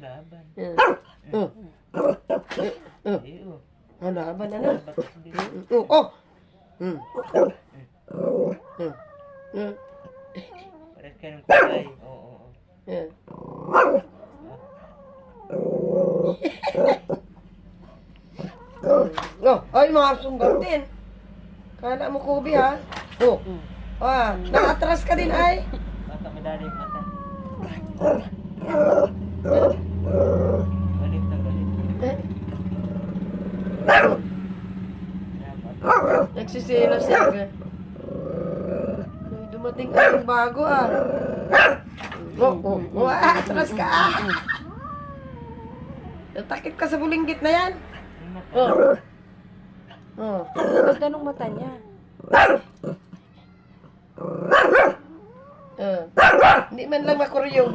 laban. Laban na. Oh. Pares ka ng kulay. Oo. Ay, mga sunggatin. Kala mo, Kubi, ha? Nakatras ka din, ay. Mata madali yung mata. Galit na galit. Nagsisilos siya. Dumating ang bago, ah. Atras ka, ah. Natakip ka sa bulinggit na yan. Ganda ng mata niya. Hindi man lang makuryog.